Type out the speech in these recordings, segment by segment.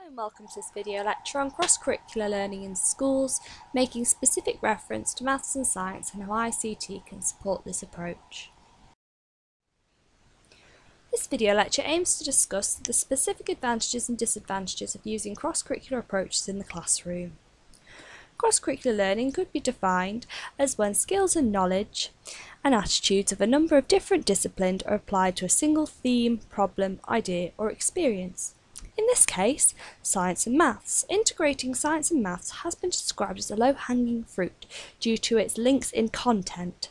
and welcome to this video lecture on cross-curricular learning in schools, making specific reference to maths and science and how ICT can support this approach. This video lecture aims to discuss the specific advantages and disadvantages of using cross-curricular approaches in the classroom. Cross-curricular learning could be defined as when skills and knowledge and attitudes of a number of different disciplines are applied to a single theme, problem, idea or experience. In this case, science and maths. Integrating science and maths has been described as a low-hanging fruit due to its links in content,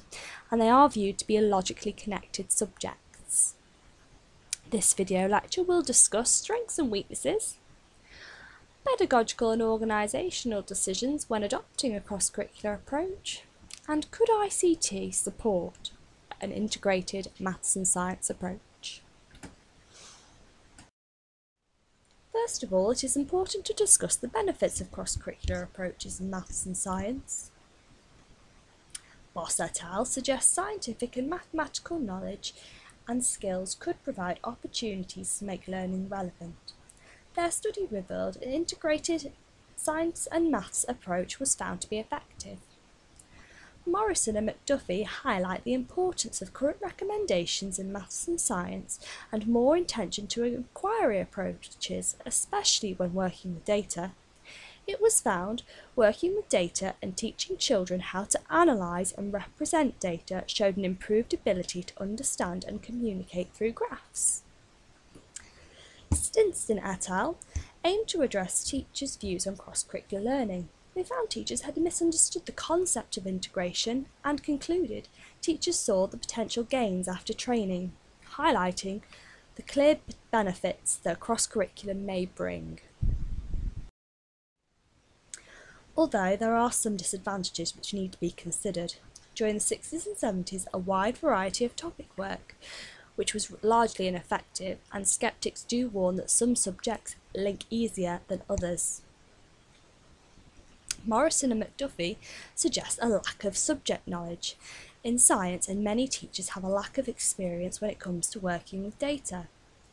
and they are viewed to be logically connected subjects. This video lecture will discuss strengths and weaknesses, pedagogical and organisational decisions when adopting a cross-curricular approach, and could ICT support an integrated maths and science approach? First of all, it is important to discuss the benefits of cross-curricular approaches in maths and science. Boss et al. Suggests scientific and mathematical knowledge and skills could provide opportunities to make learning relevant. Their study revealed an integrated science and maths approach was found to be effective. Morrison and McDuffie highlight the importance of current recommendations in maths and science and more attention to inquiry approaches, especially when working with data. It was found working with data and teaching children how to analyse and represent data showed an improved ability to understand and communicate through graphs. Stinston et al. Aimed to address teachers' views on cross-curricular learning. They found teachers had misunderstood the concept of integration and concluded teachers saw the potential gains after training, highlighting the clear benefits that cross-curriculum may bring. Although there are some disadvantages which need to be considered. During the 60s and 70s, a wide variety of topic work, which was largely ineffective, and skeptics do warn that some subjects link easier than others. Morrison and McDuffie suggest a lack of subject knowledge in science, and many teachers have a lack of experience when it comes to working with data.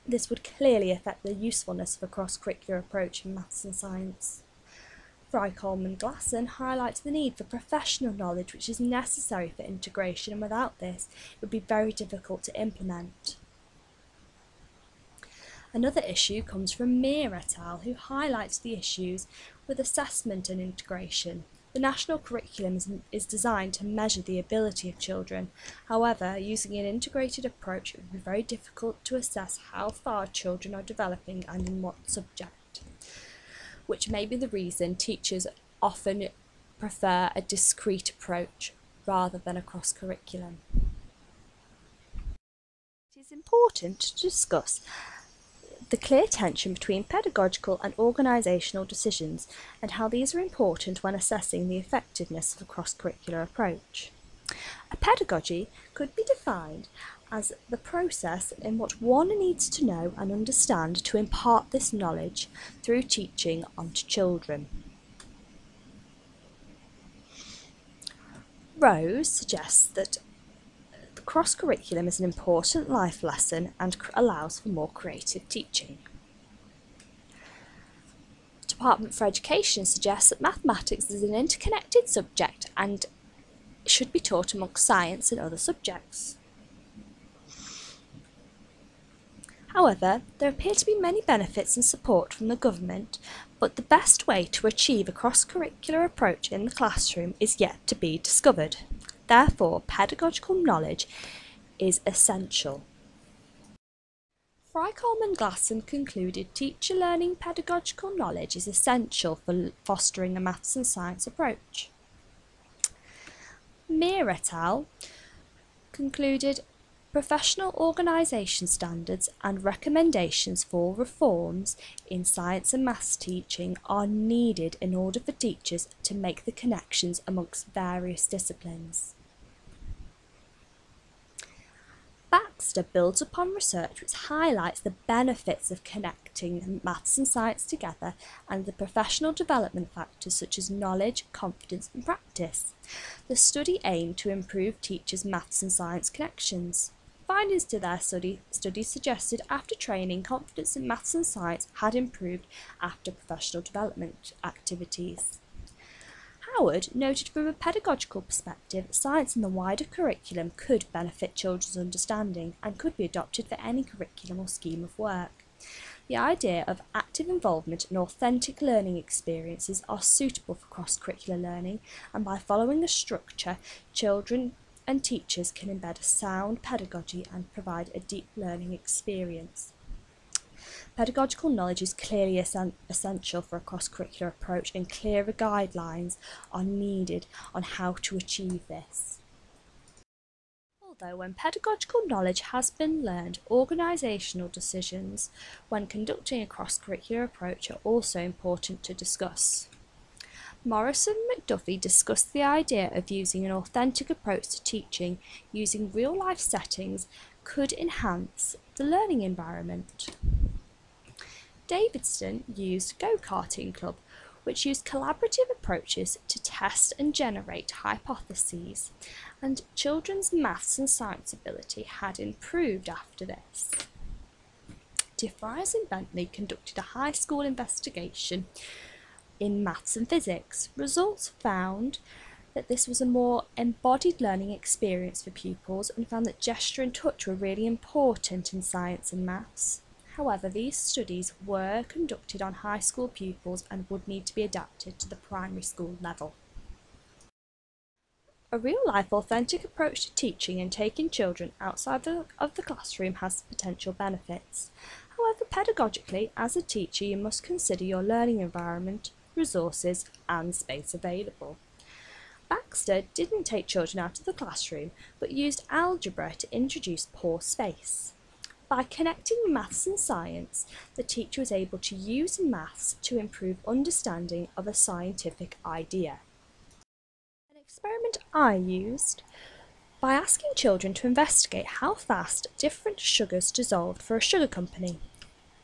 This would clearly affect the usefulness of a cross-curricular approach in maths and science. Frycolm and Glasson highlight the need for professional knowledge which is necessary for integration, and without this it would be very difficult to implement. Another issue comes from Meir et al., who highlights the issues with assessment and integration. The national curriculum is designed to measure the ability of children. However, using an integrated approach, it would be very difficult to assess how far children are developing and in what subject, which may be the reason teachers often prefer a discrete approach rather than a cross-curriculum. It is important to discuss the clear tension between pedagogical and organisational decisions and how these are important when assessing the effectiveness of a cross-curricular approach. A pedagogy could be defined as the process in which one needs to know and understand to impart this knowledge through teaching onto children. Rose suggests that cross-curriculum is an important life lesson and allows for more creative teaching. The Department for Education suggests that mathematics is an interconnected subject and should be taught amongst science and other subjects. However, there appear to be many benefits and support from the government, but the best way to achieve a cross-curricular approach in the classroom is yet to be discovered. Therefore, pedagogical knowledge is essential. Frycolm and Glasson concluded teacher learning pedagogical knowledge is essential for fostering a maths and science approach. Meir et al. Concluded professional organisation standards and recommendations for reforms in science and maths teaching are needed in order for teachers to make the connections amongst various disciplines. Baxter builds upon research which highlights the benefits of connecting maths and science together and the professional development factors such as knowledge, confidence and practice. The study aimed to improve teachers' maths and science connections. Findings to their study suggested after training, confidence in maths and science had improved after professional development activities. Howard noted from a pedagogical perspective, science in the wider curriculum could benefit children's understanding and could be adopted for any curriculum or scheme of work. The idea of active involvement and authentic learning experiences are suitable for cross-curricular learning, and by following a structure, children and teachers can embed a sound pedagogy and provide a deep learning experience. Pedagogical knowledge is clearly essential for a cross-curricular approach, and clearer guidelines are needed on how to achieve this. Although when pedagogical knowledge has been learned, organisational decisions when conducting a cross-curricular approach are also important to discuss. Morris and McDuffie discussed the idea of using an authentic approach to teaching using real-life settings could enhance the learning environment. Davidson used Go-Karting Club, which used collaborative approaches to test and generate hypotheses, and children's maths and science ability had improved after this. DeFries and Bentley conducted a high school investigation in maths and physics. Results found that this was a more embodied learning experience for pupils and found that gesture and touch were really important in science and maths. However, these studies were conducted on high school pupils and would need to be adapted to the primary school level. A real-life authentic approach to teaching and taking children outside of the classroom has potential benefits. However, pedagogically, as a teacher, you must consider your learning environment, resources and space available. Baxter didn't take children out of the classroom, but used algebra to introduce poor space. By connecting maths and science, the teacher was able to use maths to improve understanding of a scientific idea. An experiment I used by asking children to investigate how fast different sugars dissolved for a sugar company.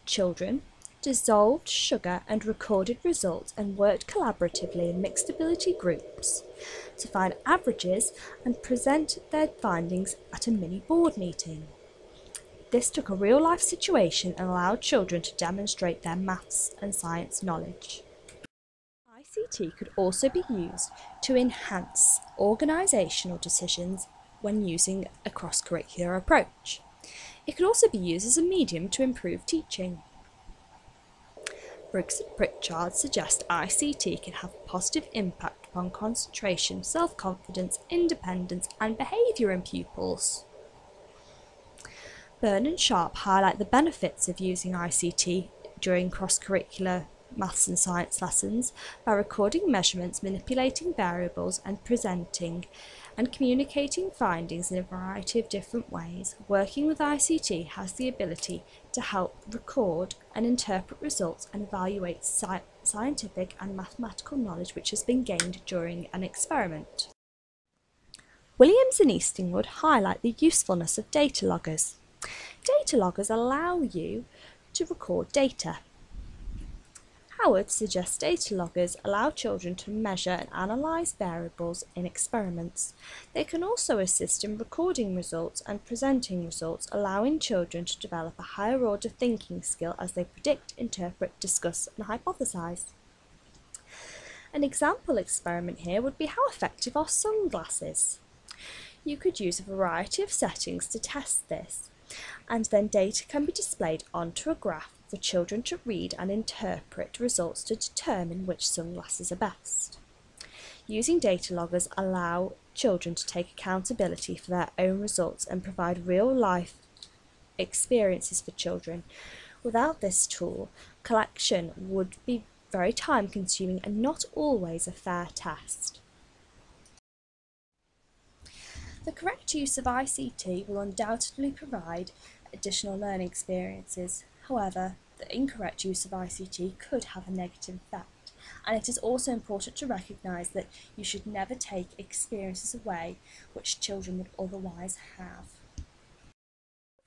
Children dissolved sugar and recorded results and worked collaboratively in mixed ability groups to find averages and present their findings at a mini board meeting. This took a real-life situation and allowed children to demonstrate their maths and science knowledge. ICT could also be used to enhance organisational decisions when using a cross-curricular approach. It could also be used as a medium to improve teaching. Briggs and Pritchard suggest ICT can have a positive impact upon concentration, self-confidence, independence and behaviour in pupils. Byrne and Sharp highlight the benefits of using ICT during cross-curricular maths and science lessons by recording measurements, manipulating variables and presenting and communicating findings in a variety of different ways. Working with ICT has the ability to help record and interpret results and evaluate scientific and mathematical knowledge which has been gained during an experiment. Williams and Eastingwood highlight the usefulness of data loggers. Data loggers allow you to record data. Howard suggests data loggers allow children to measure and analyse variables in experiments. They can also assist in recording results and presenting results, allowing children to develop a higher order thinking skill as they predict, interpret, discuss and hypothesise. An example experiment here would be how effective are sunglasses. You could use a variety of settings to test this, and then data can be displayed onto a graph for children to read and interpret results to determine which sunglasses are best. Using data loggers allow children to take accountability for their own results and provide real-life experiences for children. Without this tool, collection would be very time-consuming and not always a fair test. The correct use of ICT will undoubtedly provide additional learning experiences. However, the incorrect use of ICT could have a negative effect, and it is also important to recognise that you should never take experiences away which children would otherwise have.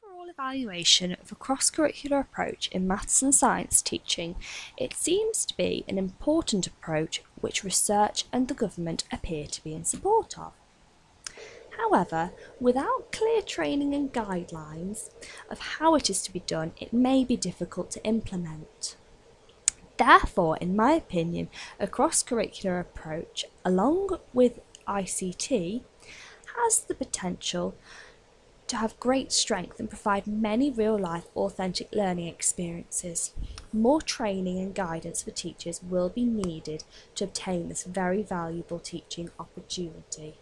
Overall evaluation of a cross-curricular approach in maths and science teaching, it seems to be an important approach which research and the government appear to be in support of. However, without clear training and guidelines of how it is to be done, it may be difficult to implement. Therefore, in my opinion, a cross-curricular approach, along with ICT, has the potential to have great strength and provide many real-life authentic learning experiences. More training and guidance for teachers will be needed to obtain this very valuable teaching opportunity.